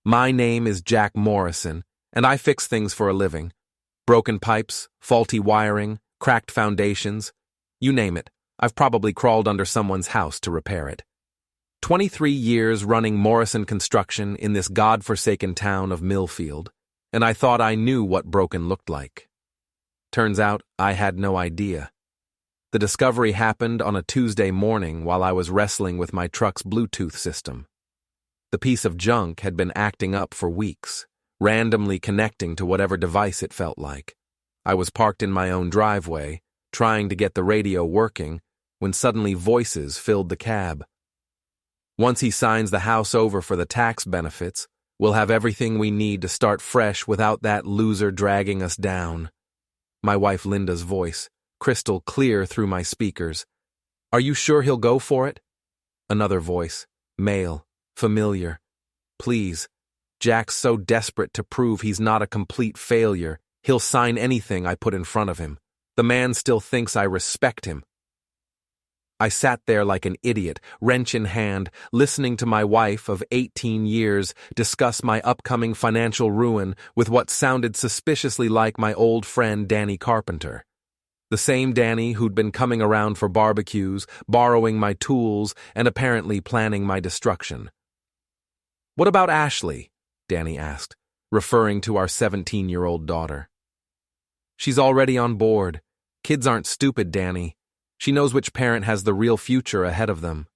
My name is Jack Morrison, and I fix things for a living. Broken pipes, faulty wiring, cracked foundations. You name it, I've probably crawled under someone's house to repair it. 23 years running Morrison Construction in this godforsaken town of Millfield, and I thought I knew what broken looked like. Turns out I had no idea. The discovery happened on a Tuesday morning while I was wrestling with my truck's Bluetooth system. The piece of junk had been acting up for weeks, randomly connecting to whatever device it felt like. I was parked in my own driveway, trying to get the radio working, when suddenly voices filled the cab. Once he signs the house over for the tax benefits, we'll have everything we need to start fresh without that loser dragging us down. My wife Linda's voice, crystal clear through my speakers. Are you sure he'll go for it? Another voice, male, familiar. Please. Jack's so desperate to prove he's not a complete failure, he'll sign anything I put in front of him. The man still thinks I respect him. I sat there like an idiot, wrench in hand, listening to my wife of 18 years discuss my upcoming financial ruin with what sounded suspiciously like my old friend Danny Carpenter. The same Danny who'd been coming around for barbecues, borrowing my tools, and apparently planning my destruction. What about Ashley? Danny asked, referring to our 17-year-old daughter. She's already on board. Kids aren't stupid, Danny. She knows which parent has the real future ahead of them.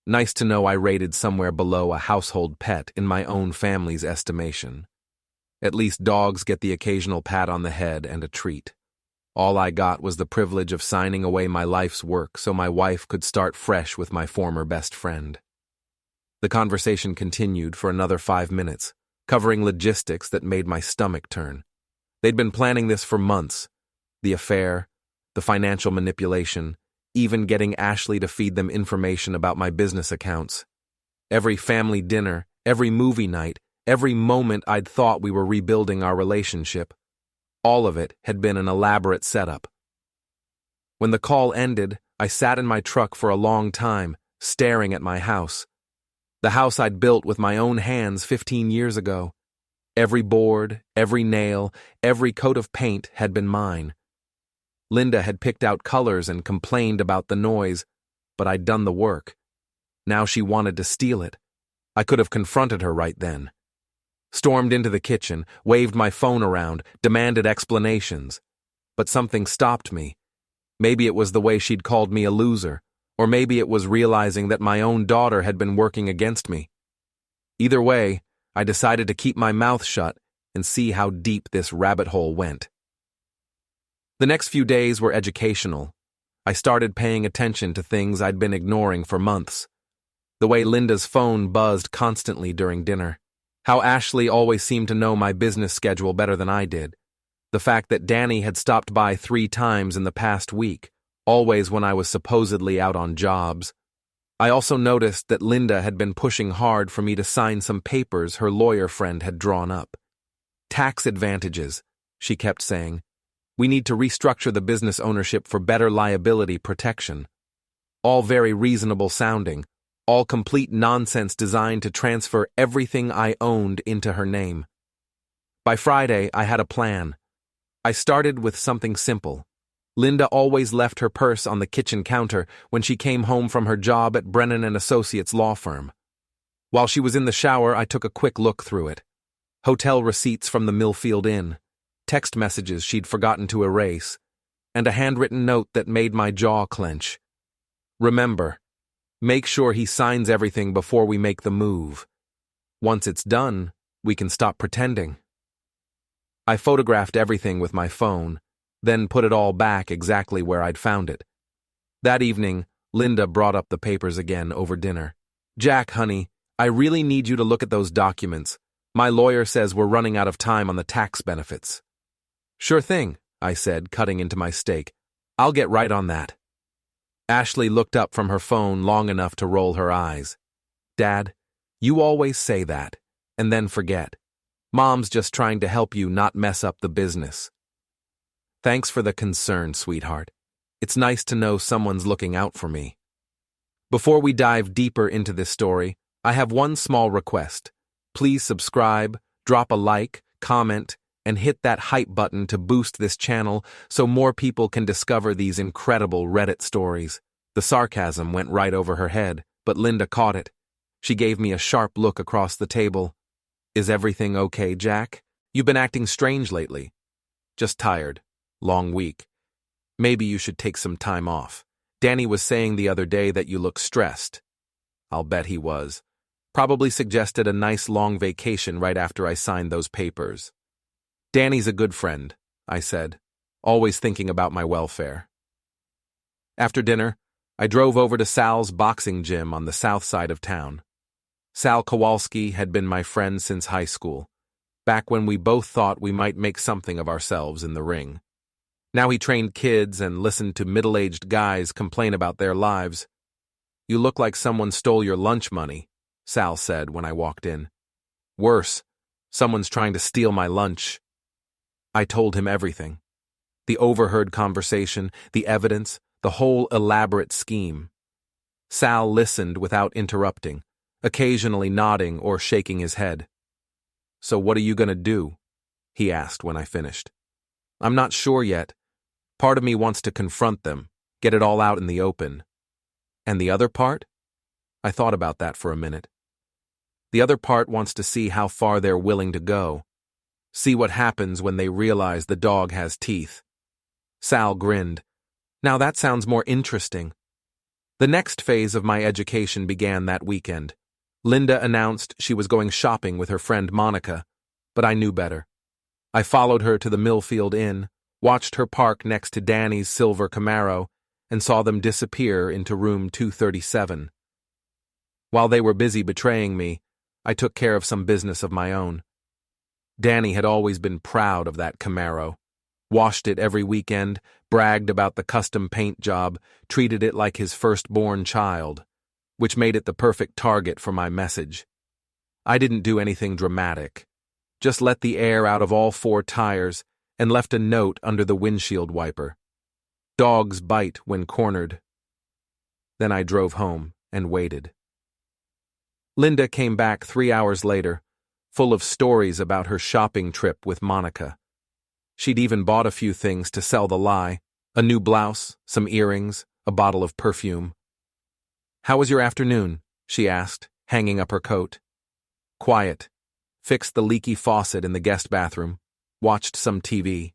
Nice to know I rated somewhere below a household pet in my own family's estimation. At least dogs get the occasional pat on the head and a treat. All I got was the privilege of signing away my life's work so my wife could start fresh with my former best friend. The conversation continued for another 5 minutes, covering logistics that made my stomach turn. They'd been planning this for months. The affair, the financial manipulation, even getting Ashley to feed them information about my business accounts. Every family dinner, every movie night, every moment I'd thought we were rebuilding our relationship. All of it had been an elaborate setup. When the call ended, I sat in my truck for a long time, staring at my house. The house I'd built with my own hands 15 years ago. Every board, every nail, every coat of paint had been mine. Linda had picked out colors and complained about the noise, but I'd done the work. Now she wanted to steal it. I could have confronted her right then. Stormed into the kitchen, waved my phone around, demanded explanations. But something stopped me. Maybe it was the way she'd called me a loser, or maybe it was realizing that my own daughter had been working against me. Either way, I decided to keep my mouth shut and see how deep this rabbit hole went. The next few days were educational. I started paying attention to things I'd been ignoring for months. The way Linda's phone buzzed constantly during dinner. How Ashley always seemed to know my business schedule better than I did. The fact that Danny had stopped by 3 times in the past week, always when I was supposedly out on jobs. I also noticed that Linda had been pushing hard for me to sign some papers her lawyer friend had drawn up. Tax advantages, she kept saying. We need to restructure the business ownership for better liability protection. All very reasonable sounding, all complete nonsense designed to transfer everything I owned into her name. By Friday, I had a plan. I started with something simple. Linda always left her purse on the kitchen counter when she came home from her job at Brennan & Associates law firm. While she was in the shower, I took a quick look through it. Hotel receipts from the Millfield Inn, text messages she'd forgotten to erase, and a handwritten note that made my jaw clench. Remember, make sure he signs everything before we make the move. Once it's done, we can stop pretending. I photographed everything with my phone, then put it all back exactly where I'd found it. That evening, Linda brought up the papers again over dinner. Jack, honey, I really need you to look at those documents. My lawyer says we're running out of time on the tax benefits. Sure thing, I said, cutting into my steak. I'll get right on that. Ashley looked up from her phone long enough to roll her eyes. Dad, you always say that, and then forget. Mom's just trying to help you not mess up the business. Thanks for the concern, sweetheart. It's nice to know someone's looking out for me. Before we dive deeper into this story, I have one small request. Please subscribe, drop a like, comment, and hit that hype button to boost this channel so more people can discover these incredible Reddit stories. The sarcasm went right over her head, but Linda caught it. She gave me a sharp look across the table. Is everything okay, Jack? You've been acting strange lately. Just tired. Long week. Maybe you should take some time off. Danny was saying the other day that you look stressed. I'll bet he was. Probably suggested a nice long vacation right after I signed those papers. Danny's a good friend, I said, always thinking about my welfare. After dinner, I drove over to Sal's boxing gym on the south side of town. Sal Kowalski had been my friend since high school, back when we both thought we might make something of ourselves in the ring. Now he trained kids and listened to middle-aged guys complain about their lives. You look like someone stole your lunch money, Sal said when I walked in. Worse, someone's trying to steal my lunch. I told him everything. The overheard conversation, the evidence, the whole elaborate scheme. Sal listened without interrupting, occasionally nodding or shaking his head. So what are you going to do? He asked when I finished. I'm not sure yet. Part of me wants to confront them, get it all out in the open. And the other part? I thought about that for a minute. The other part wants to see how far they're willing to go. See what happens when they realize the dog has teeth. Sal grinned. Now that sounds more interesting. The next phase of my education began that weekend. Linda announced she was going shopping with her friend Monica, but I knew better. I followed her to the Millfield Inn, watched her park next to Danny's silver Camaro, and saw them disappear into room 237. While they were busy betraying me, I took care of some business of my own. Danny had always been proud of that Camaro, washed it every weekend, bragged about the custom paint job, treated it like his firstborn child, which made it the perfect target for my message. I didn't do anything dramatic, just let the air out of all 4 tires and left a note under the windshield wiper. Dogs bite when cornered. Then I drove home and waited. Linda came back 3 hours later, full of stories about her shopping trip with Monica. She'd even bought a few things to sell the lie, a new blouse, some earrings, a bottle of perfume. How was your afternoon? She asked, hanging up her coat. Quiet. Fixed the leaky faucet in the guest bathroom. Watched some TV.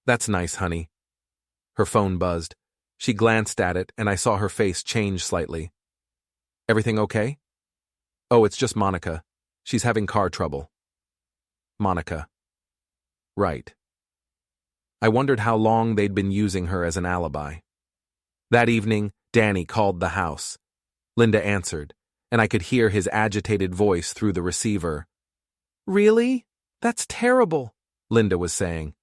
That's nice, honey. Her phone buzzed. She glanced at it, and I saw her face change slightly. Everything okay? Oh, it's just Monica. She's having car trouble. Monica. Right. I wondered how long they'd been using her as an alibi. That evening, Danny called the house. Linda answered, and I could hear his agitated voice through the receiver. Really? That's terrible, Linda was saying.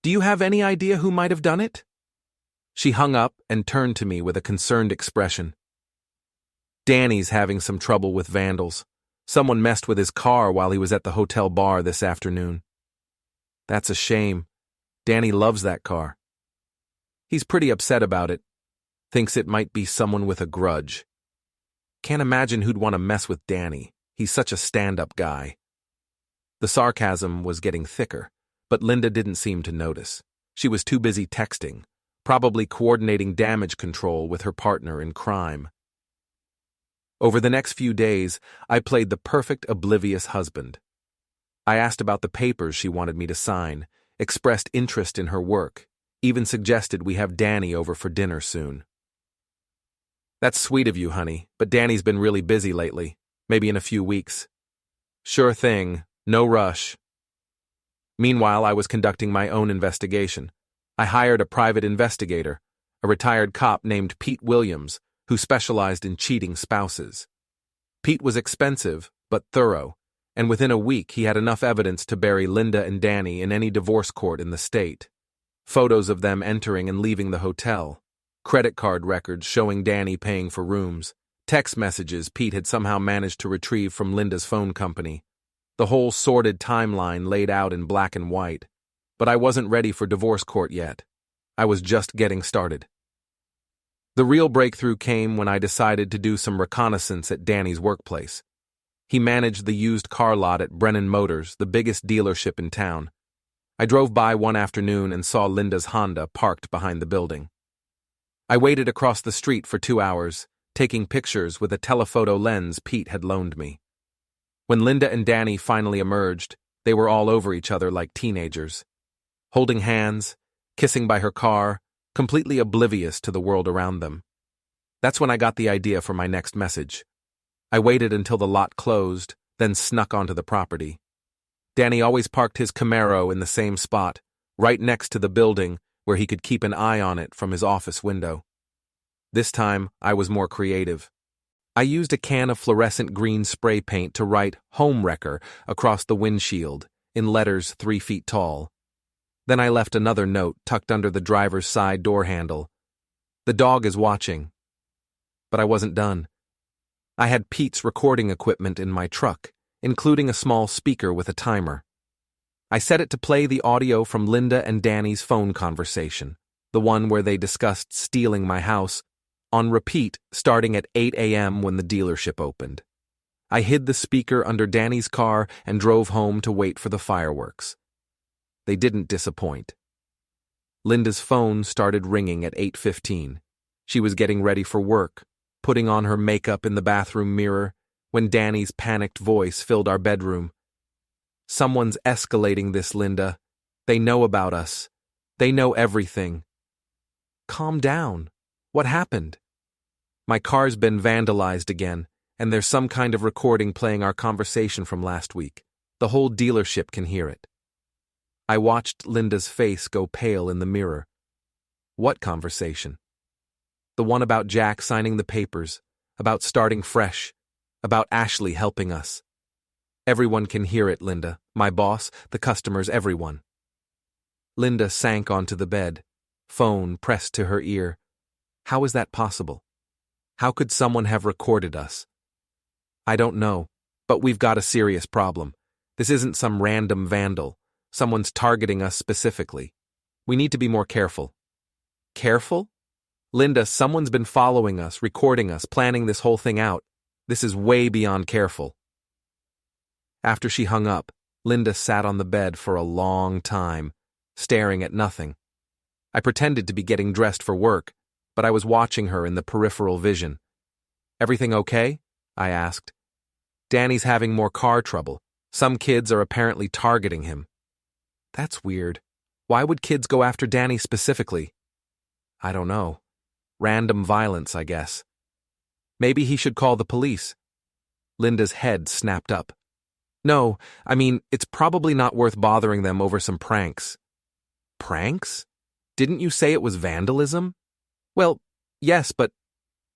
Do you have any idea who might have done it? She hung up and turned to me with a concerned expression. Danny's having some trouble with vandals. Someone messed with his car while he was at the hotel bar this afternoon. That's a shame. Danny loves that car. He's pretty upset about it. Thinks it might be someone with a grudge. Can't imagine who'd want to mess with Danny. He's such a stand-up guy. The sarcasm was getting thicker, but Linda didn't seem to notice. She was too busy texting, probably coordinating damage control with her partner in crime. Over the next few days, I played the perfect oblivious husband. I asked about the papers she wanted me to sign, expressed interest in her work, even suggested we have Danny over for dinner soon. That's sweet of you, honey, but Danny's been really busy lately, maybe in a few weeks. Sure thing, no rush. Meanwhile, I was conducting my own investigation. I hired a private investigator, a retired cop named Pete Williams, who specialized in cheating spouses. Pete was expensive, but thorough, and within a week he had enough evidence to bury Linda and Danny in any divorce court in the state. Photos of them entering and leaving the hotel, credit card records showing Danny paying for rooms, text messages Pete had somehow managed to retrieve from Linda's phone company. The whole sordid timeline laid out in black and white. But I wasn't ready for divorce court yet. I was just getting started. The real breakthrough came when I decided to do some reconnaissance at Danny's workplace. He managed the used car lot at Brennan Motors, the biggest dealership in town. I drove by one afternoon and saw Linda's Honda parked behind the building. I waited across the street for 2 hours, taking pictures with a telephoto lens Pete had loaned me. When Linda and Danny finally emerged, they were all over each other like teenagers, holding hands, kissing by her car, completely oblivious to the world around them. That's when I got the idea for my next message. I waited until the lot closed, then snuck onto the property. Danny always parked his Camaro in the same spot, right next to the building where he could keep an eye on it from his office window. This time, I was more creative. I used a can of fluorescent green spray paint to write "Home Wrecker" across the windshield, in letters 3 feet tall. Then I left another note tucked under the driver's side door handle. "The dog is watching." But I wasn't done. I had Pete's recording equipment in my truck, including a small speaker with a timer. I set it to play the audio from Linda and Danny's phone conversation, the one where they discussed stealing my house, on repeat starting at 8 a.m. when the dealership opened. I hid the speaker under Danny's car and drove home to wait for the fireworks. They didn't disappoint. Linda's phone started ringing at 8:15. She was getting ready for work, putting on her makeup in the bathroom mirror, when Danny's panicked voice filled our bedroom. "Someone's escalating this, Linda. They know about us. They know everything." "Calm down. What happened?" "My car's been vandalized again, and there's some kind of recording playing our conversation from last week. The whole dealership can hear it." I watched Linda's face go pale in the mirror. "What conversation?" "The one about Jack signing the papers, about starting fresh, about Ashley helping us." "Everyone can hear it, Linda. My boss, the customers, everyone." Linda sank onto the bed, phone pressed to her ear. How is that possible? How could someone have recorded us? "I don't know, but we've got a serious problem. This isn't some random vandal. Someone's targeting us specifically. We need to be more careful." "Careful? Linda, someone's been following us, recording us, planning this whole thing out. This is way beyond careful." After she hung up, Linda sat on the bed for a long time, staring at nothing. I pretended to be getting dressed for work, but I was watching her in the peripheral vision. "Everything okay?" I asked. "Danny's having more car trouble. Some kids are apparently targeting him." "That's weird. Why would kids go after Danny specifically?" "I don't know. Random violence, I guess." "Maybe he should call the police." Linda's head snapped up. "No, I mean, it's probably not worth bothering them over some pranks." "Pranks? Didn't you say it was vandalism?" "Well, yes, but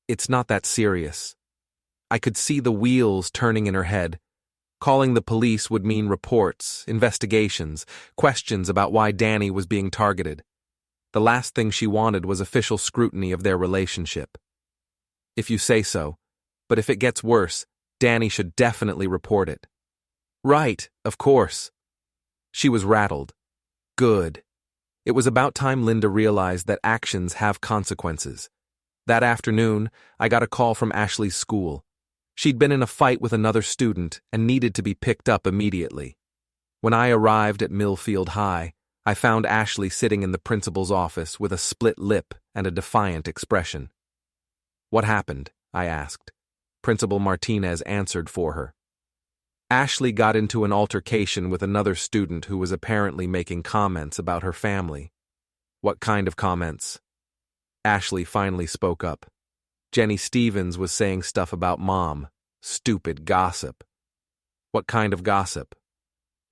it's not that serious." I could see the wheels turning in her head. Calling the police would mean reports, investigations, questions about why Danny was being targeted. The last thing she wanted was official scrutiny of their relationship. "If you say so, but if it gets worse, Danny should definitely report it." "Right, of course." She was rattled. Good. It was about time Linda realized that actions have consequences. That afternoon, I got a call from Ashley's school. She'd been in a fight with another student and needed to be picked up immediately. When I arrived at Millfield High, I found Ashley sitting in the principal's office with a split lip and a defiant expression. "What happened?" I asked. Principal Martinez answered for her. Ashley got into an altercation with another student who was apparently making comments about her family. "What kind of comments?" Ashley finally spoke up. "Jenny Stevens was saying stuff about Mom. Stupid gossip." "What kind of gossip?"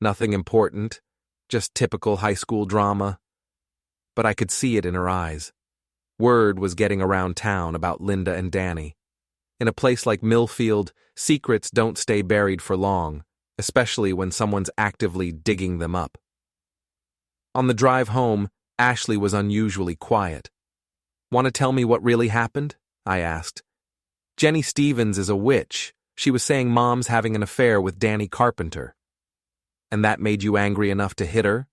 "Nothing important. Just typical high school drama." But I could see it in her eyes. Word was getting around town about Linda and Danny. In a place like Millfield, secrets don't stay buried for long, especially when someone's actively digging them up. On the drive home, Ashley was unusually quiet. "Want to tell me what really happened?" I asked. "Jenny Stevens is a witch. She was saying Mom's having an affair with Danny Carpenter." "And that made you angry enough to hit her?"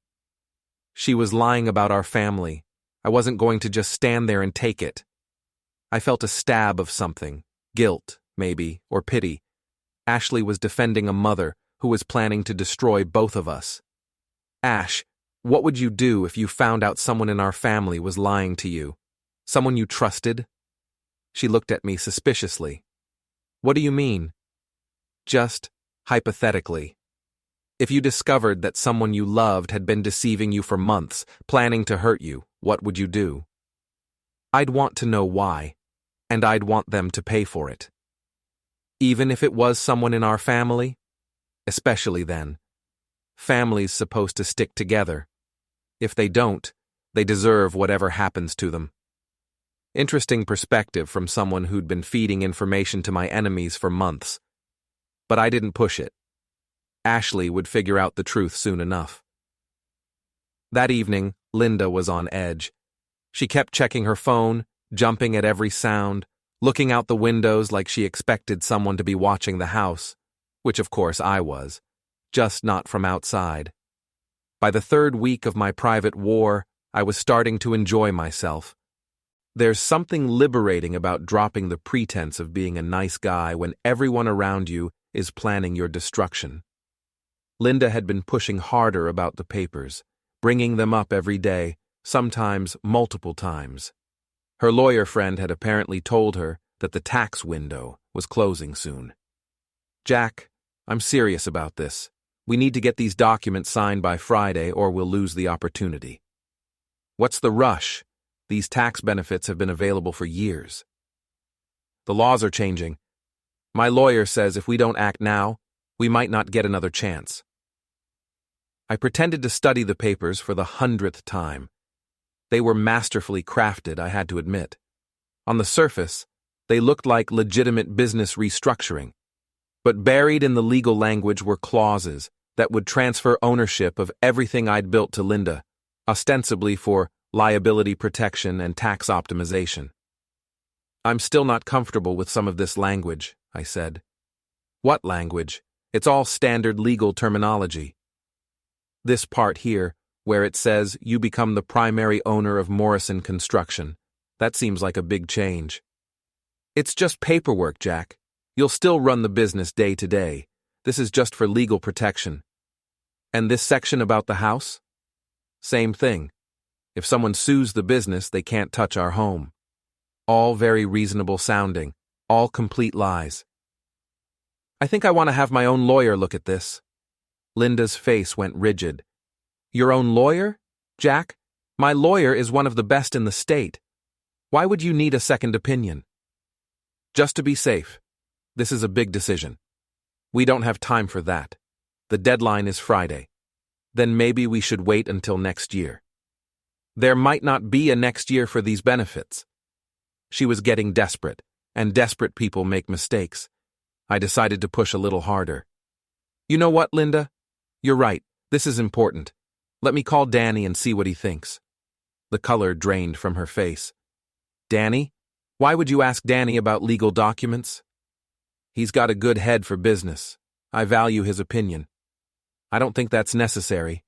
"She was lying about our family. I wasn't going to just stand there and take it." I felt a stab of something, guilt, maybe, or pity. Ashley was defending a mother who was planning to destroy both of us. Ash, what would you do if you found out someone in our family was lying to you? Someone you trusted? She looked at me suspiciously. What do you mean? Just hypothetically. If you discovered that someone you loved had been deceiving you for months, planning to hurt you, what would you do? I'd want to know why, and I'd want them to pay for it. Even if it was someone in our family? Especially then. Families supposed to stick together. If they don't, they deserve whatever happens to them. Interesting perspective from someone who'd been feeding information to my enemies for months. But I didn't push it. Ashley would figure out the truth soon enough. That evening, Linda was on edge. She kept checking her phone, jumping at every sound, looking out the windows like she expected someone to be watching the house, which of course I was, just not from outside. By the third week of my private war, I was starting to enjoy myself. There's something liberating about dropping the pretense of being a nice guy when everyone around you is planning your destruction. Linda had been pushing harder about the papers, bringing them up every day, sometimes multiple times. Her lawyer friend had apparently told her that the tax window was closing soon. Jack, I'm serious about this. We need to get these documents signed by Friday or we'll lose the opportunity. What's the rush? These tax benefits have been available for years. The laws are changing. My lawyer says if we don't act now, we might not get another chance. I pretended to study the papers for the 100th time. They were masterfully crafted, I had to admit. On the surface, they looked like legitimate business restructuring. But buried in the legal language were clauses that would transfer ownership of everything I'd built to Linda, ostensibly for liability protection and tax optimization. I'm still not comfortable with some of this language, I said. What language? It's all standard legal terminology. This part here, where it says you become the primary owner of Morrison Construction, that seems like a big change. It's just paperwork, Jack. You'll still run the business day to day. This is just for legal protection. And this section about the house? Same thing. If someone sues the business, they can't touch our home. All very reasonable sounding, all complete lies. I think I want to have my own lawyer look at this. Linda's face went rigid. Your own lawyer? Jack, my lawyer is one of the best in the state. Why would you need a second opinion? Just to be safe. This is a big decision. We don't have time for that. The deadline is Friday. Then maybe we should wait until next year. There might not be a next year for these benefits. She was getting desperate, and desperate people make mistakes. I decided to push a little harder. You know what, Linda? You're right. This is important. Let me call Danny and see what he thinks. The color drained from her face. Danny? Why would you ask Danny about legal documents? He's got a good head for business. I value his opinion. I don't think that's necessary.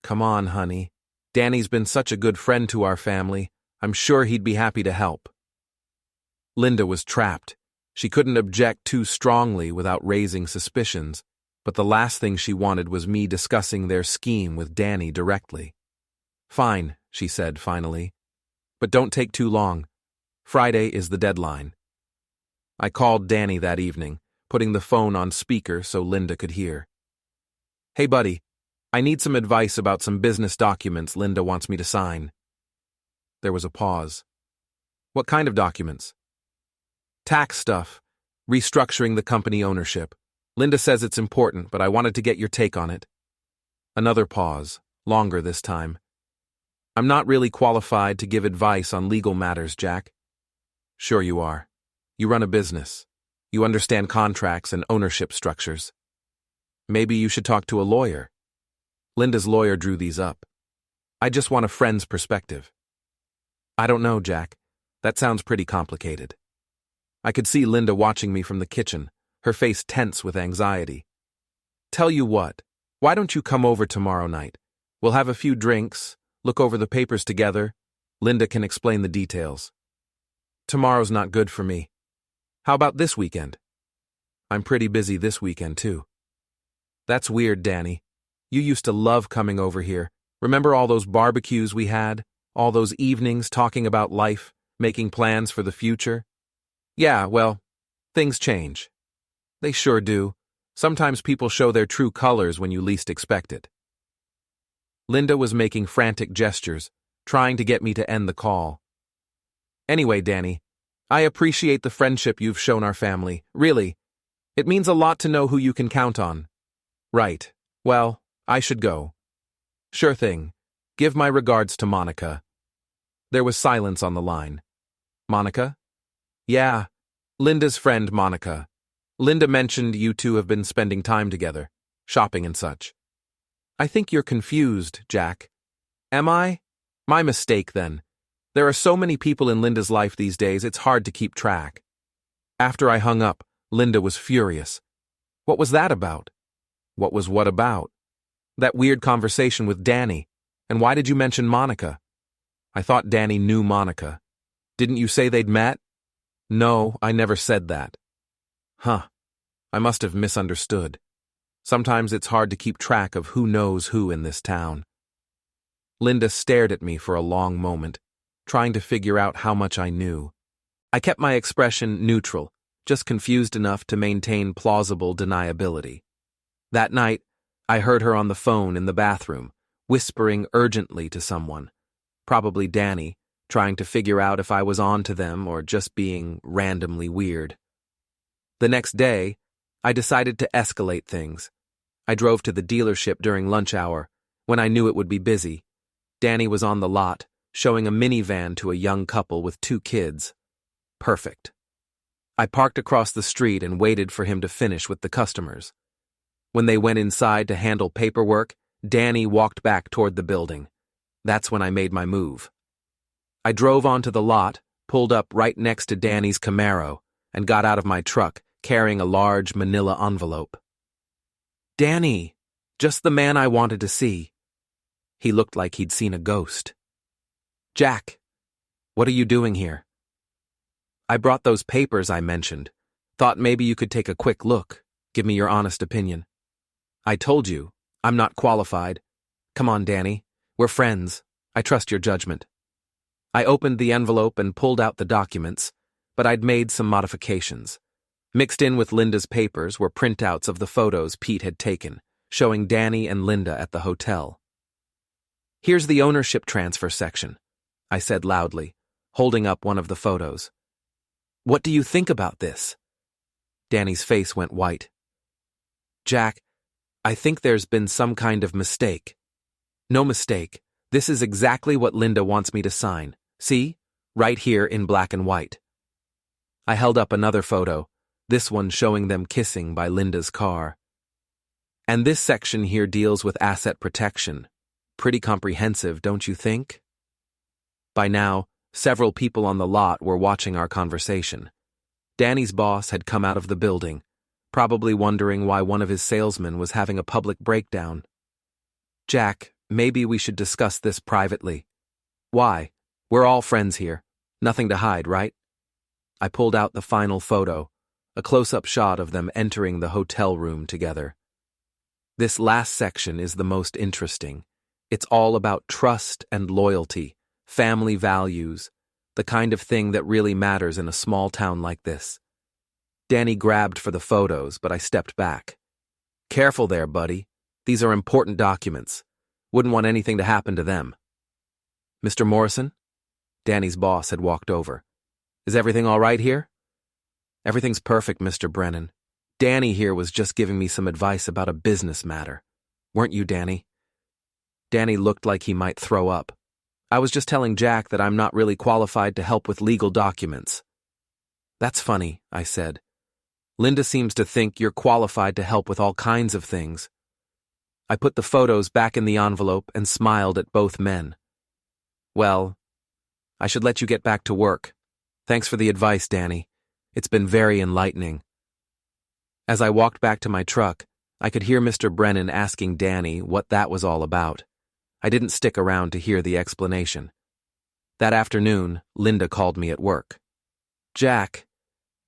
Come on, honey. Danny's been such a good friend to our family. I'm sure he'd be happy to help. Linda was trapped. She couldn't object too strongly without raising suspicions, but the last thing she wanted was me discussing their scheme with Danny directly. Fine, she said finally. But don't take too long. Friday is the deadline. I called Danny that evening, putting the phone on speaker so Linda could hear. Hey, buddy. I need some advice about some business documents Linda wants me to sign. There was a pause. What kind of documents? Tax stuff. Restructuring the company ownership. Linda says it's important, but I wanted to get your take on it. Another pause, longer this time. I'm not really qualified to give advice on legal matters, Jack. Sure you are. You run a business. You understand contracts and ownership structures. Maybe you should talk to a lawyer. Linda's lawyer drew these up. I just want a friend's perspective. I don't know, Jack. That sounds pretty complicated. I could see Linda watching me from the kitchen, her face tense with anxiety. Tell you what, why don't you come over tomorrow night? We'll have a few drinks, look over the papers together. Linda can explain the details. Tomorrow's not good for me. How about this weekend? I'm pretty busy this weekend, too. That's weird, Danny. You used to love coming over here. Remember all those barbecues we had? All those evenings talking about life, making plans for the future? Yeah, well, things change. They sure do. Sometimes people show their true colors when you least expect it. Linda was making frantic gestures, trying to get me to end the call. Anyway, Danny, I appreciate the friendship you've shown our family. Really. It means a lot to know who you can count on. Right. Well, I should go. Sure thing. Give my regards to Monica. There was silence on the line. Monica? Yeah, Linda's friend Monica. Linda mentioned you two have been spending time together, shopping and such. I think you're confused, Jack. Am I? My mistake, then. There are so many people in Linda's life these days, it's hard to keep track. After I hung up, Linda was furious. What was that about? What was what about? That weird conversation with Danny. And why did you mention Monica? I thought Danny knew Monica. Didn't you say they'd met? No, I never said that. Huh. I must have misunderstood. Sometimes it's hard to keep track of who knows who in this town. Linda stared at me for a long moment, trying to figure out how much I knew. I kept my expression neutral, just confused enough to maintain plausible deniability. That night, I heard her on the phone in the bathroom, whispering urgently to someone, probably Danny, trying to figure out if I was on to them or just being randomly weird. The next day, I decided to escalate things. I drove to the dealership during lunch hour, when I knew it would be busy. Danny was on the lot, showing a minivan to a young couple with 2 kids. Perfect. I parked across the street and waited for him to finish with the customers. When they went inside to handle paperwork, Danny walked back toward the building. That's when I made my move. I drove onto the lot, pulled up right next to Danny's Camaro, and got out of my truck, carrying a large manila envelope. Danny, just the man I wanted to see. He looked like he'd seen a ghost. Jack, what are you doing here? I brought those papers I mentioned. Thought maybe you could take a quick look, give me your honest opinion. I told you, I'm not qualified. Come on, Danny. We're friends. I trust your judgment. I opened the envelope and pulled out the documents, but I'd made some modifications. Mixed in with Linda's papers were printouts of the photos Pete had taken, showing Danny and Linda at the hotel. Here's the ownership transfer section, I said loudly, holding up one of the photos. What do you think about this? Danny's face went white. Jack, I think there's been some kind of mistake. No mistake. This is exactly what Linda wants me to sign. See? Right here in black and white. I held up another photo, this one showing them kissing by Linda's car. And this section here deals with asset protection. Pretty comprehensive, don't you think? By now, several people on the lot were watching our conversation. Danny's boss had come out of the building, probably wondering why one of his salesmen was having a public breakdown. Jack, maybe we should discuss this privately. Why? We're all friends here. Nothing to hide, right? I pulled out the final photo, a close-up shot of them entering the hotel room together. This last section is the most interesting. It's all about trust and loyalty, family values, the kind of thing that really matters in a small town like this. Danny grabbed for the photos, but I stepped back. Careful there, buddy. These are important documents. Wouldn't want anything to happen to them. Mr. Morrison? Danny's boss had walked over. Is everything all right here? Everything's perfect, Mr. Brennan. Danny here was just giving me some advice about a business matter. Weren't you, Danny? Danny looked like he might throw up. I was just telling Jack that I'm not really qualified to help with legal documents. That's funny, I said. Linda seems to think you're qualified to help with all kinds of things. I put the photos back in the envelope and smiled at both men. Well, I should let you get back to work. Thanks for the advice, Danny. It's been very enlightening. As I walked back to my truck, I could hear Mr. Brennan asking Danny what that was all about. I didn't stick around to hear the explanation. That afternoon, Linda called me at work. Jack,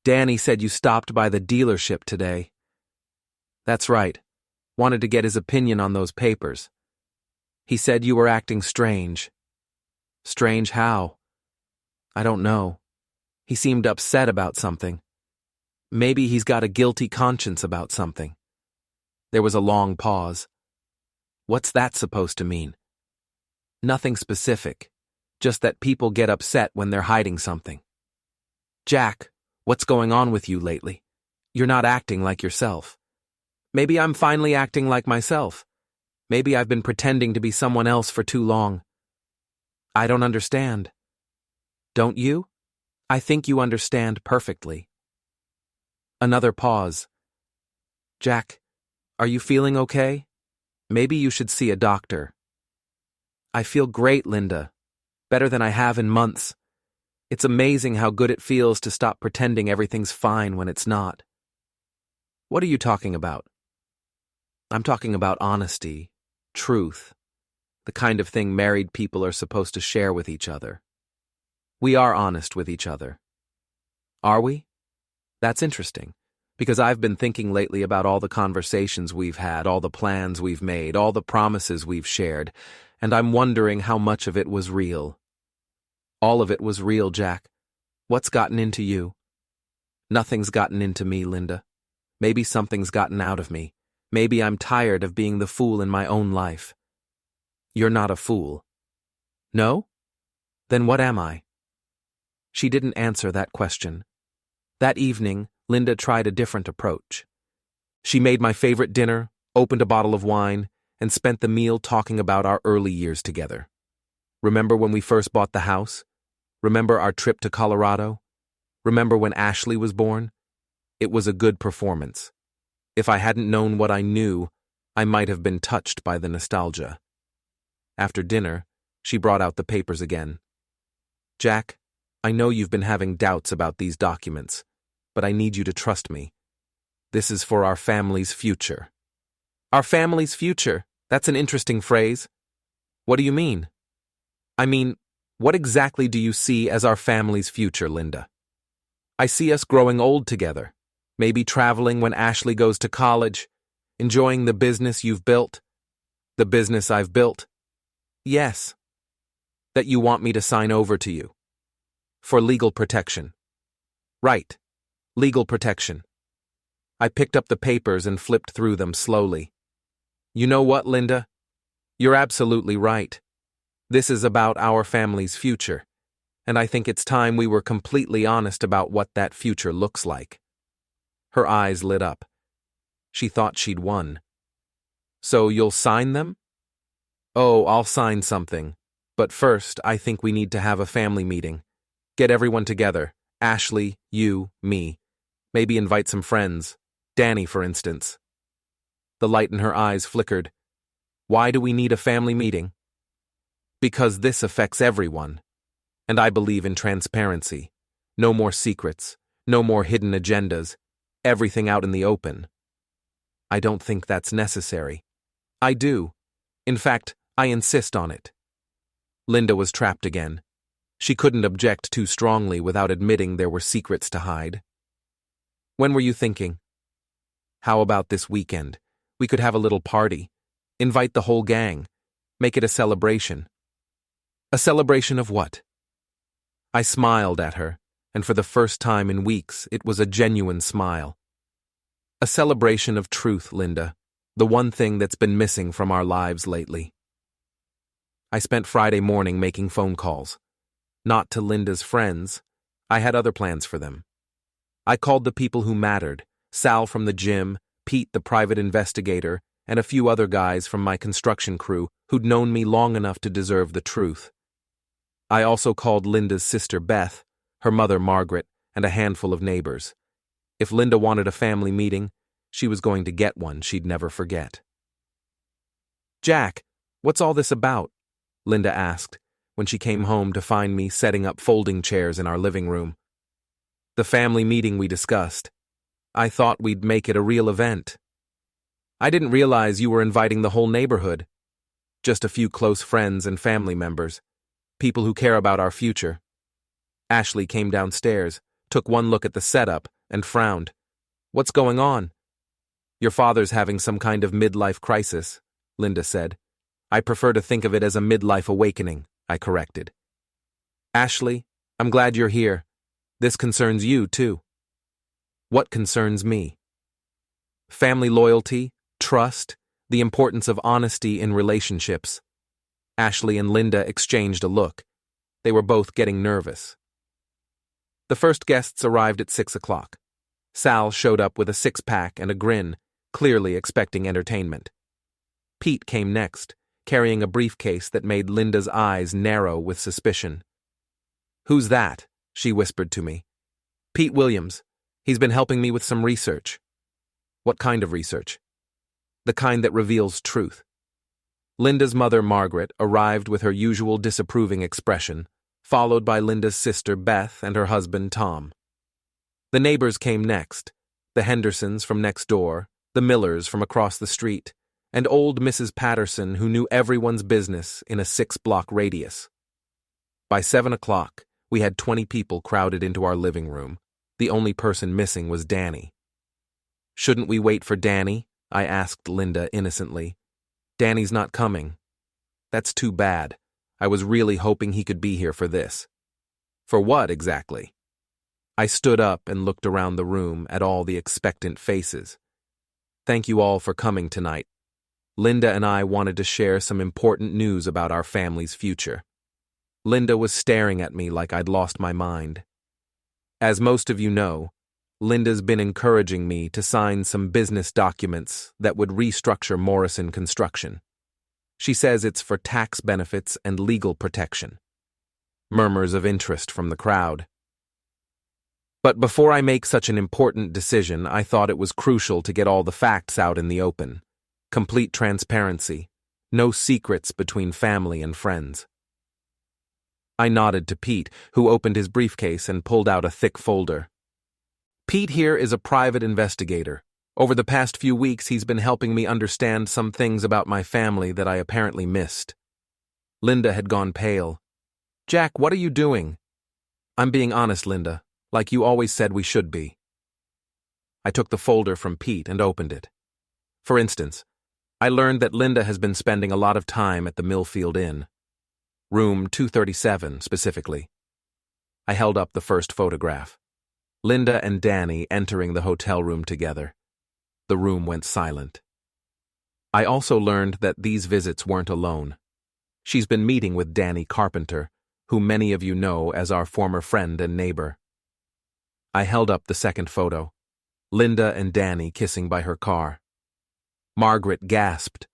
Danny said you stopped by the dealership today. That's right. Wanted to get his opinion on those papers. He said you were acting strange. Strange how? I don't know. He seemed upset about something. Maybe he's got a guilty conscience about something. There was a long pause. What's that supposed to mean? Nothing specific, just that people get upset when they're hiding something. Jack, what's going on with you lately? You're not acting like yourself. Maybe I'm finally acting like myself. Maybe I've been pretending to be someone else for too long. I don't understand. Don't you? I think you understand perfectly. Another pause. Jack, are you feeling okay? Maybe you should see a doctor. I feel great, Linda. Better than I have in months. It's amazing how good it feels to stop pretending everything's fine when it's not. What are you talking about? I'm talking about honesty, truth, the kind of thing married people are supposed to share with each other. We are honest with each other. Are we? That's interesting, because I've been thinking lately about all the conversations we've had, all the plans we've made, all the promises we've shared, and I'm wondering how much of it was real. All of it was real, Jack. What's gotten into you? Nothing's gotten into me, Linda. Maybe something's gotten out of me. Maybe I'm tired of being the fool in my own life. You're not a fool. No? Then what am I? She didn't answer that question. That evening, Linda tried a different approach. She made my favorite dinner, opened a bottle of wine, and spent the meal talking about our early years together. Remember when we first bought the house? Remember our trip to Colorado? Remember when Ashley was born? It was a good performance. If I hadn't known what I knew, I might have been touched by the nostalgia. After dinner, she brought out the papers again. Jack, I know you've been having doubts about these documents, but I need you to trust me. This is for our family's future. Our family's future? That's an interesting phrase. What do you mean? I mean, what exactly do you see as our family's future, Linda? I see us growing old together, maybe traveling when Ashley goes to college, enjoying the business you've built. The business I've built? Yes. That you want me to sign over to you. For legal protection. Right. Legal protection. I picked up the papers and flipped through them slowly. You know what, Linda? You're absolutely right. This is about our family's future, and I think it's time we were completely honest about what that future looks like. Her eyes lit up. She thought she'd won. So you'll sign them? Oh, I'll sign something. But first, I think we need to have a family meeting. Get everyone together. Ashley, you, me. Maybe invite some friends. Danny, for instance. The light in her eyes flickered. Why do we need a family meeting? Because this affects everyone. And I believe in transparency. No more secrets. No more hidden agendas. Everything out in the open. I don't think that's necessary. I do. In fact, I insist on it. Linda was trapped again. She couldn't object too strongly without admitting there were secrets to hide. When were you thinking? How about this weekend? We could have a little party. Invite the whole gang. Make it a celebration. A celebration of what? I smiled at her, and for the first time in weeks, it was a genuine smile. A celebration of truth, Linda, the one thing that's been missing from our lives lately. I spent Friday morning making phone calls. Not to Linda's friends. I had other plans for them. I called the people who mattered, Sal from the gym, Pete the private investigator, and a few other guys from my construction crew who'd known me long enough to deserve the truth. I also called Linda's sister Beth, her mother Margaret, and a handful of neighbors. If Linda wanted a family meeting, she was going to get one she'd never forget. Jack, what's all this about? Linda asked, when she came home to find me setting up folding chairs in our living room. The family meeting we discussed. I thought we'd make it a real event. I didn't realize you were inviting the whole neighborhood. Just a few close friends and family members. People who care about our future. Ashley came downstairs, took one look at the setup, and frowned. "What's going on?" "Your father's having some kind of midlife crisis," Linda said. "I prefer to think of it as a midlife awakening," I corrected. "Ashley, I'm glad you're here. This concerns you, too." "What concerns me?" "Family loyalty, trust, the importance of honesty in relationships." Ashley and Linda exchanged a look. They were both getting nervous. The first guests arrived at 6 o'clock. Sal showed up with a six-pack and a grin, clearly expecting entertainment. Pete came next, carrying a briefcase that made Linda's eyes narrow with suspicion. "Who's that?" she whispered to me. "Pete Williams. He's been helping me with some research." "What kind of research?" "The kind that reveals truth." Linda's mother, Margaret, arrived with her usual disapproving expression, followed by Linda's sister, Beth, and her husband, Tom. The neighbors came next, the Hendersons from next door, the Millers from across the street, and old Mrs. Patterson, who knew everyone's business in a 6-block radius. By 7 o'clock, we had 20 people crowded into our living room. The only person missing was Danny. "Shouldn't we wait for Danny?" I asked Linda innocently. "Danny's not coming." "That's too bad. I was really hoping he could be here for this." "For what, exactly?" I stood up and looked around the room at all the expectant faces. "Thank you all for coming tonight. Linda and I wanted to share some important news about our family's future." Linda was staring at me like I'd lost my mind. As most of you know, Linda's been encouraging me to sign some business documents that would restructure Morrison Construction. She says it's for tax benefits and legal protection. Murmurs of interest from the crowd. But before I make such an important decision, I thought it was crucial to get all the facts out in the open. Complete transparency. No secrets between family and friends. I nodded to Pete, who opened his briefcase and pulled out a thick folder. "Pete here is a private investigator. Over the past few weeks, he's been helping me understand some things about my family that I apparently missed." Linda had gone pale. "Jack, what are you doing?" "I'm being honest, Linda, like you always said we should be." I took the folder from Pete and opened it. For instance, I learned that Linda has been spending a lot of time at the Millfield Inn. Room 237, specifically. I held up the first photograph. Linda and Danny entering the hotel room together. The room went silent. I also learned that these visits weren't alone. She's been meeting with Danny Carpenter, who many of you know as our former friend and neighbor. I held up the second photo. Linda and Danny kissing by her car. Margaret gasped.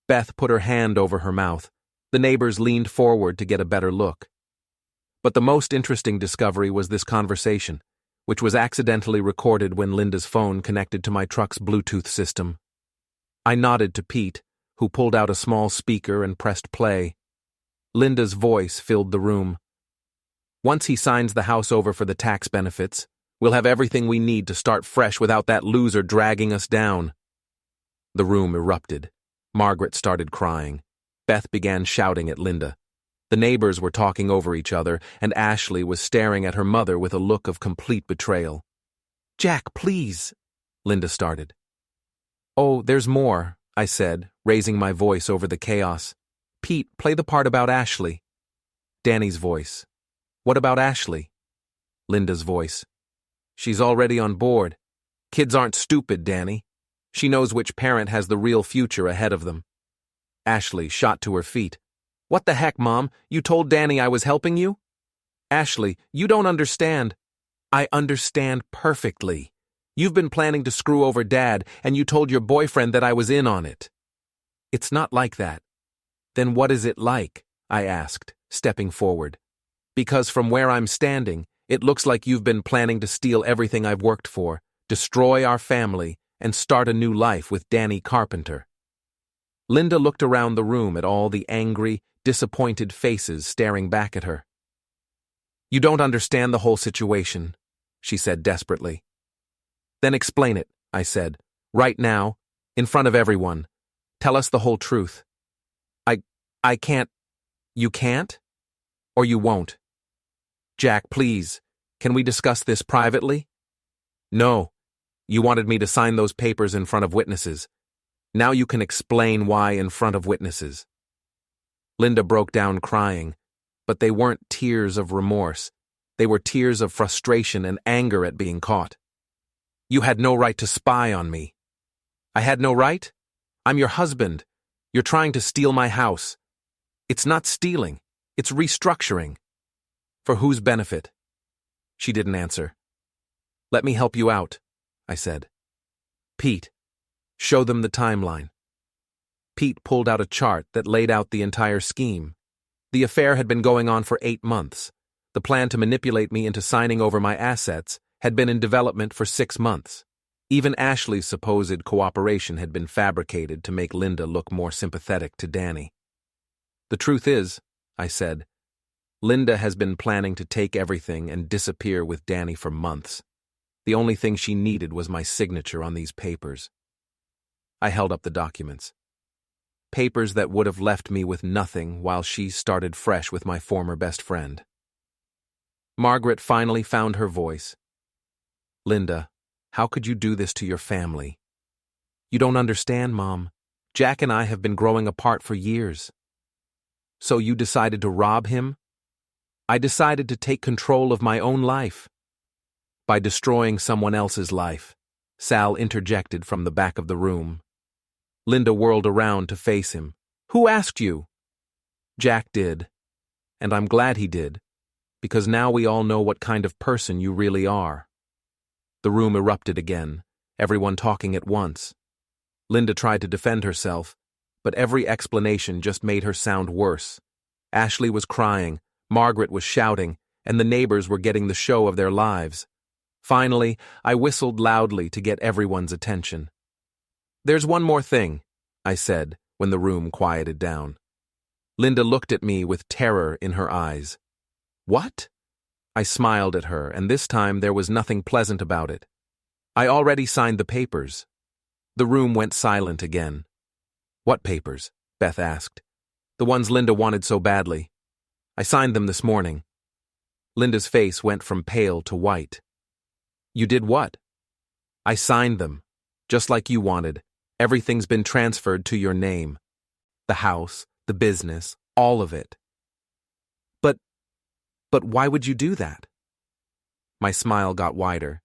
Beth put her hand over her mouth. The neighbors leaned forward to get a better look. But the most interesting discovery was this conversation, which was accidentally recorded when Linda's phone connected to my truck's Bluetooth system. I nodded to Pete, who pulled out a small speaker and pressed play. Linda's voice filled the room. "Once he signs the house over for the tax benefits, we'll have everything we need to start fresh without that loser dragging us down." The room erupted. Margaret started crying. Beth began shouting at Linda. The neighbors were talking over each other, and Ashley was staring at her mother with a look of complete betrayal. "Jack, please," Linda started. "Oh, there's more," I said, raising my voice over the chaos. "Pete, play the part about Ashley." Danny's voice. "What about Ashley?" Linda's voice. "She's already on board. Kids aren't stupid, Danny. She knows which parent has the real future ahead of them." Ashley shot to her feet. "What the heck, Mom? You told Danny I was helping you?" "Ashley, you don't understand." "I understand perfectly. You've been planning to screw over Dad, and you told your boyfriend that I was in on it." "It's not like that." "Then what is it like?" I asked, stepping forward. "Because from where I'm standing, it looks like you've been planning to steal everything I've worked for, destroy our family, and start a new life with Danny Carpenter." Linda looked around the room at all the angry, disappointed faces staring back at her. "You don't understand the whole situation," she said desperately. "Then explain it," I said, "right now, in front of everyone. Tell us the whole truth." I can't." "You can't? Or you won't?" "Jack, please, can we discuss this privately?" No, you wanted me to sign those papers in front of witnesses. Now you can explain why in front of witnesses. Linda broke down crying, but they weren't tears of remorse. They were tears of frustration and anger at being caught. You had no right to spy on me. I had no right? I'm your husband. You're trying to steal my house. It's not stealing. It's restructuring. For whose benefit? She didn't answer. Let me help you out, I said. Pete, show them the timeline. Pete pulled out a chart that laid out the entire scheme. The affair had been going on for 8 months. The plan to manipulate me into signing over my assets had been in development for 6 months. Even Ashley's supposed cooperation had been fabricated to make Linda look more sympathetic to Danny. The truth is, I said, Linda has been planning to take everything and disappear with Danny for months. The only thing she needed was my signature on these papers. I held up the documents. Papers that would have left me with nothing while she started fresh with my former best friend. Margaret finally found her voice. Linda, how could you do this to your family? You don't understand, Mom. Jack and I have been growing apart for years. So you decided to rob him? I decided to take control of my own life. By destroying someone else's life, Sal interjected from the back of the room. Linda whirled around to face him. Who asked you? Jack did. And I'm glad he did, because now we all know what kind of person you really are. The room erupted again, everyone talking at once. Linda tried to defend herself, but every explanation just made her sound worse. Ashley was crying, Margaret was shouting, and the neighbors were getting the show of their lives. Finally, I whistled loudly to get everyone's attention. There's one more thing, I said when the room quieted down. Linda looked at me with terror in her eyes. What? I smiled at her, and this time there was nothing pleasant about it. I already signed the papers. The room went silent again. What papers? Beth asked. The ones Linda wanted so badly. I signed them this morning. Linda's face went from pale to white. You did what? I signed them, just like you wanted. Everything's been transferred to your name. The house, the business, all of it. But why would you do that? My smile got wider.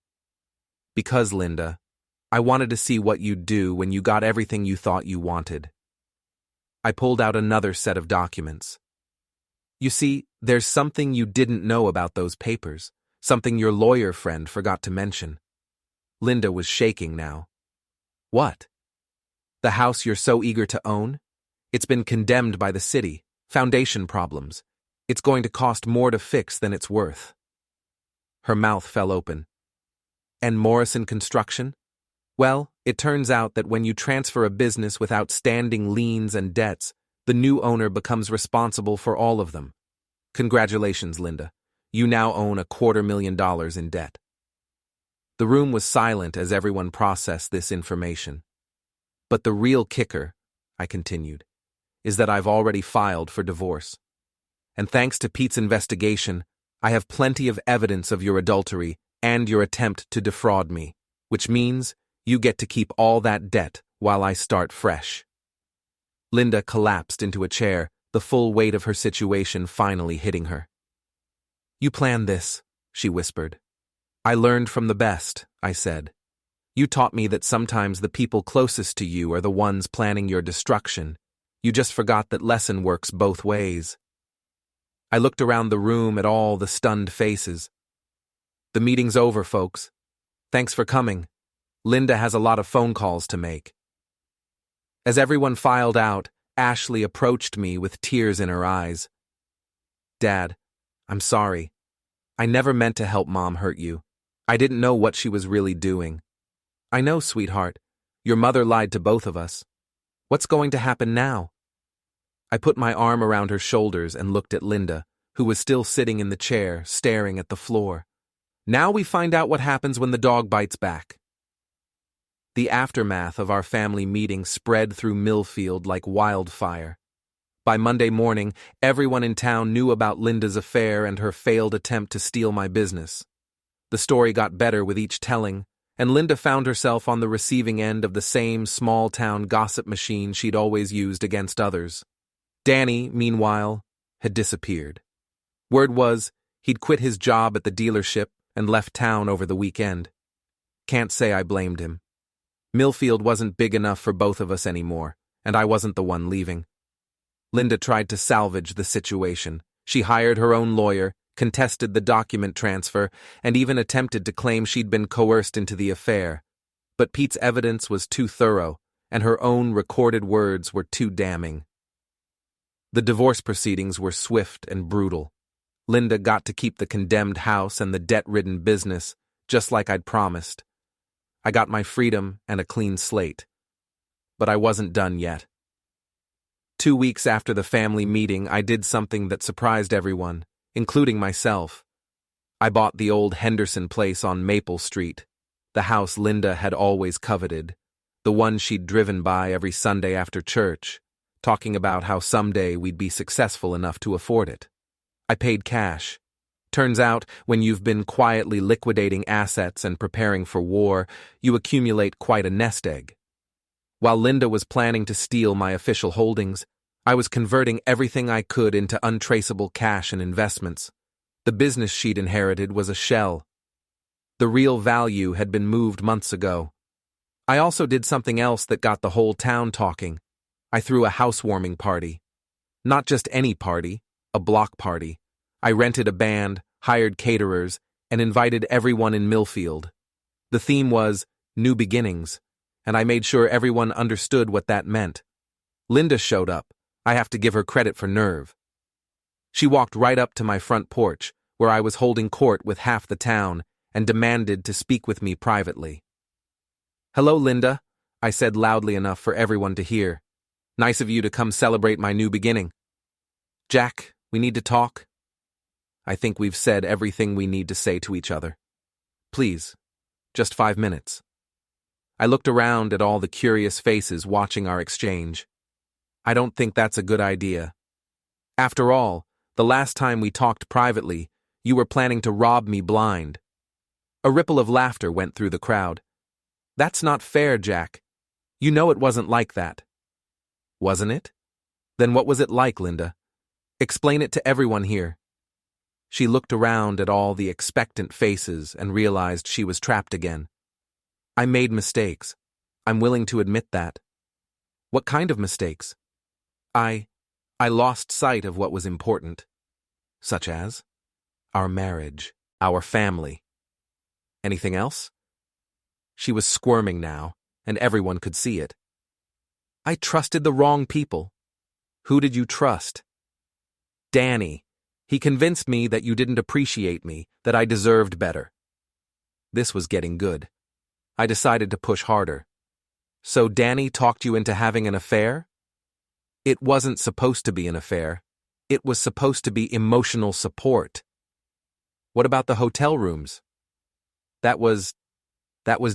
Because, Linda, I wanted to see what you'd do when you got everything you thought you wanted. I pulled out another set of documents. You see, there's something you didn't know about those papers, something your lawyer friend forgot to mention. Linda was shaking now. What? The house you're so eager to own? It's been condemned by the city, foundation problems. It's going to cost more to fix than it's worth. Her mouth fell open. And Morrison Construction? Well, it turns out that when you transfer a business with outstanding liens and debts, the new owner becomes responsible for all of them. Congratulations, Linda. You now own $250,000 in debt. The room was silent as everyone processed this information. But the real kicker, I continued, is that I've already filed for divorce. And thanks to Pete's investigation, I have plenty of evidence of your adultery and your attempt to defraud me, which means you get to keep all that debt while I start fresh. Linda collapsed into a chair, the full weight of her situation finally hitting her. You planned this, she whispered. I learned from the best, I said. You taught me that sometimes the people closest to you are the ones planning your destruction. You just forgot that lesson works both ways. I looked around the room at all the stunned faces. The meeting's over, folks. Thanks for coming. Linda has a lot of phone calls to make. As everyone filed out, Ashley approached me with tears in her eyes. Dad, I'm sorry. I never meant to help Mom hurt you. I didn't know what she was really doing. I know, sweetheart. Your mother lied to both of us. What's going to happen now? I put my arm around her shoulders and looked at Linda, who was still sitting in the chair, staring at the floor. Now we find out what happens when the dog bites back. The aftermath of our family meeting spread through Millfield like wildfire. By Monday morning, everyone in town knew about Linda's affair and her failed attempt to steal my business. The story got better with each telling, and Linda found herself on the receiving end of the same small-town gossip machine she'd always used against others. Danny, meanwhile, had disappeared. Word was, he'd quit his job at the dealership and left town over the weekend. Can't say I blamed him. Millfield wasn't big enough for both of us anymore, and I wasn't the one leaving. Linda tried to salvage the situation. She hired her own lawyer, contested the document transfer, and even attempted to claim she'd been coerced into the affair. But Pete's evidence was too thorough, and her own recorded words were too damning. The divorce proceedings were swift and brutal. Linda got to keep the condemned house and the debt-ridden business, just like I'd promised. I got my freedom and a clean slate. But I wasn't done yet. 2 weeks after the family meeting, I did something that surprised everyone, including myself. I bought the old Henderson place on Maple Street, the house Linda had always coveted, the one she'd driven by every Sunday after church, talking about how someday we'd be successful enough to afford it. I paid cash. Turns out, when you've been quietly liquidating assets and preparing for war, you accumulate quite a nest egg. While Linda was planning to steal my official holdings, I was converting everything I could into untraceable cash and investments. The business she'd inherited was a shell. The real value had been moved months ago. I also did something else that got the whole town talking. I threw a housewarming party. Not just any party, a block party. I rented a band, hired caterers, and invited everyone in Millfield. The theme was New Beginnings, and I made sure everyone understood what that meant. Linda showed up. I have to give her credit for nerve. She walked right up to my front porch, where I was holding court with half the town, and demanded to speak with me privately. "Hello, Linda," I said loudly enough for everyone to hear. "Nice of you to come celebrate my new beginning. Jack, we need to talk. I think we've said everything we need to say to each other. Please, just 5 minutes." I looked around at all the curious faces watching our exchange. I don't think that's a good idea. After all, the last time we talked privately, you were planning to rob me blind. A ripple of laughter went through the crowd. "That's not fair, Jack. You know it wasn't like that." "Wasn't it? Then what was it like, Linda? Explain it to everyone here." She looked around at all the expectant faces and realized she was trapped again. "I made mistakes. I'm willing to admit that." "What kind of mistakes?" I lost sight of what was important." "Such as?" "Our marriage, our family." "Anything else?" She was squirming now, and everyone could see it. "I trusted the wrong people." "Who did you trust?" "Danny. He convinced me that you didn't appreciate me, that I deserved better." This was getting good. I decided to push harder. "So Danny talked you into having an affair?" "It wasn't supposed to be an affair. It was supposed to be emotional support." "What about the hotel rooms?" That was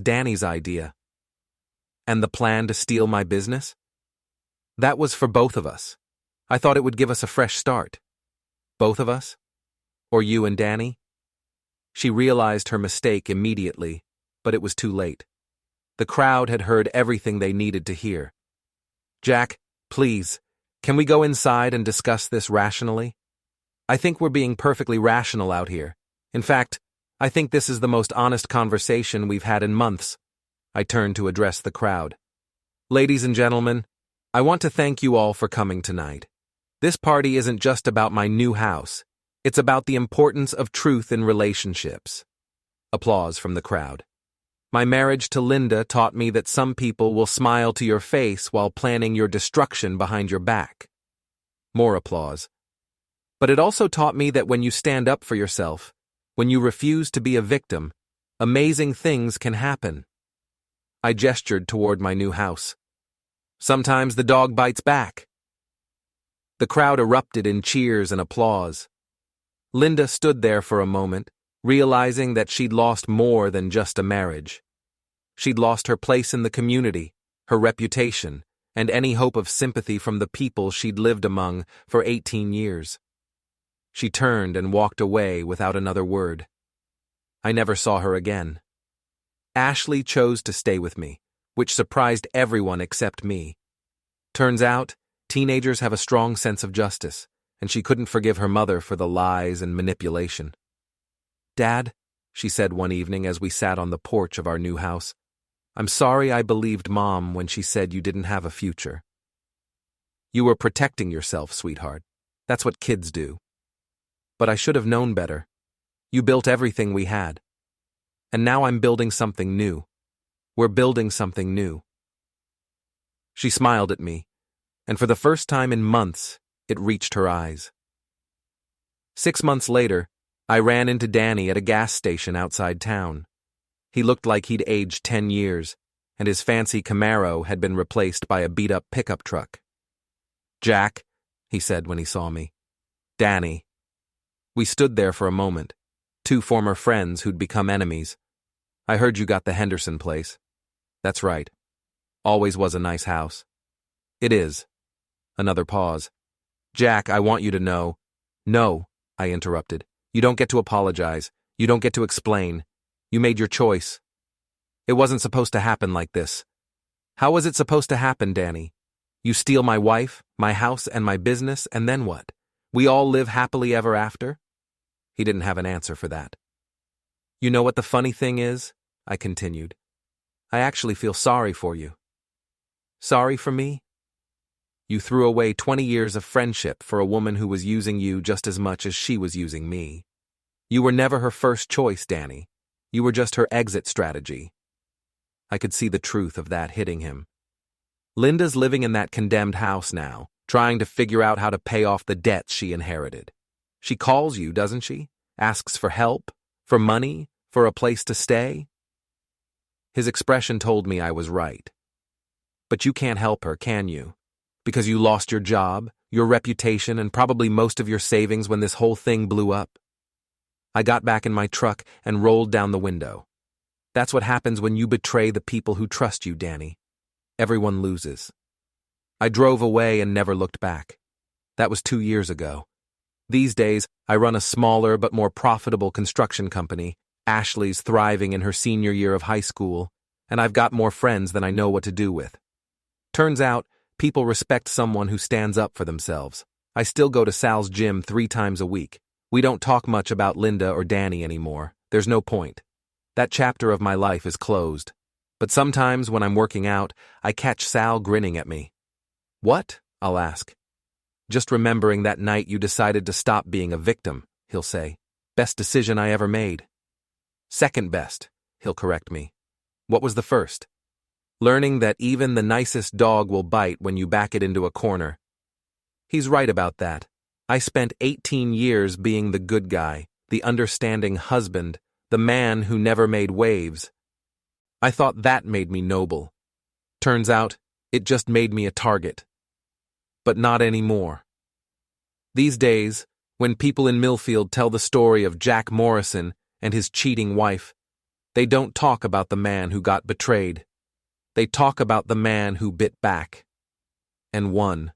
Danny's idea." "And the plan to steal my business?" "That was for both of us. I thought it would give us a fresh start." "Both of us? Or you and Danny?" She realized her mistake immediately, but it was too late. The crowd had heard everything they needed to hear. "Jack, please, can we go inside and discuss this rationally? I think we're being perfectly rational out here. In fact, I think this is the most honest conversation we've had in months." I turned to address the crowd. "Ladies and gentlemen, I want to thank you all for coming tonight. This party isn't just about my new house. It's about the importance of truth in relationships." Applause from the crowd. "My marriage to Linda taught me that some people will smile to your face while planning your destruction behind your back." More applause. "But it also taught me that when you stand up for yourself, when you refuse to be a victim, amazing things can happen." I gestured toward my new house. "Sometimes the dog bites back." The crowd erupted in cheers and applause. Linda stood there for a moment, realizing that she'd lost more than just a marriage. She'd lost her place in the community, her reputation, and any hope of sympathy from the people she'd lived among for 18 years. She turned and walked away without another word. I never saw her again. Ashley chose to stay with me, which surprised everyone except me. Turns out, teenagers have a strong sense of justice, and she couldn't forgive her mother for the lies and manipulation. "Dad," she said one evening as we sat on the porch of our new house, "I'm sorry I believed Mom when she said you didn't have a future. You were protecting yourself, sweetheart. That's what kids do. But I should have known better. You built everything we had. And now I'm building something new. We're building something new." She smiled at me, and for the first time in months, it reached her eyes. 6 months later, I ran into Danny at a gas station outside town. He looked like he'd aged 10 years, and his fancy Camaro had been replaced by a beat-up pickup truck. "Jack," he said when he saw me. "Danny." We stood there for a moment, two former friends who'd become enemies. "I heard you got the Henderson place." "That's right. Always was a nice house." "It is." Another pause. "Jack, I want you to know—" "No," I interrupted. "You don't get to apologize. You don't get to explain. You made your choice. It wasn't supposed to happen like this." "How was it supposed to happen, Danny? You steal my wife, my house, and my business, and then what? We all live happily ever after?" He didn't have an answer for that. "You know what the funny thing is?" I continued. "I actually feel sorry for you." "Sorry for me?" "You threw away 20 years of friendship for a woman who was using you just as much as she was using me. You were never her first choice, Danny. You were just her exit strategy." I could see the truth of that hitting him. Linda's living in that condemned house now, trying to figure out how to pay off the debts she inherited. She calls you, doesn't she? Asks for help, for money, for a place to stay. His expression told me I was right. "But you can't help her, can you? Because you lost your job, your reputation, and probably most of your savings when this whole thing blew up." I got back in my truck and rolled down the window. "That's what happens when you betray the people who trust you, Danny. Everyone loses." I drove away and never looked back. That was 2 years ago. These days, I run a smaller but more profitable construction company. Ashley's thriving in her senior year of high school, and I've got more friends than I know what to do with. Turns out, people respect someone who stands up for themselves. I still go to Sal's gym 3 times a week. We don't talk much about Linda or Danny anymore. There's no point. That chapter of my life is closed. But sometimes when I'm working out, I catch Sal grinning at me. "What?" I'll ask. "Just remembering that night you decided to stop being a victim," he'll say. "Best decision I ever made." "Second best," he'll correct me. "What was the first?" "Learning that even the nicest dog will bite when you back it into a corner." He's right about that. I spent 18 years being the good guy, the understanding husband, the man who never made waves. I thought that made me noble. Turns out, it just made me a target. But not anymore. These days, when people in Millfield tell the story of Jack Morrison and his cheating wife, they don't talk about the man who got betrayed. They talk about the man who bit back and won.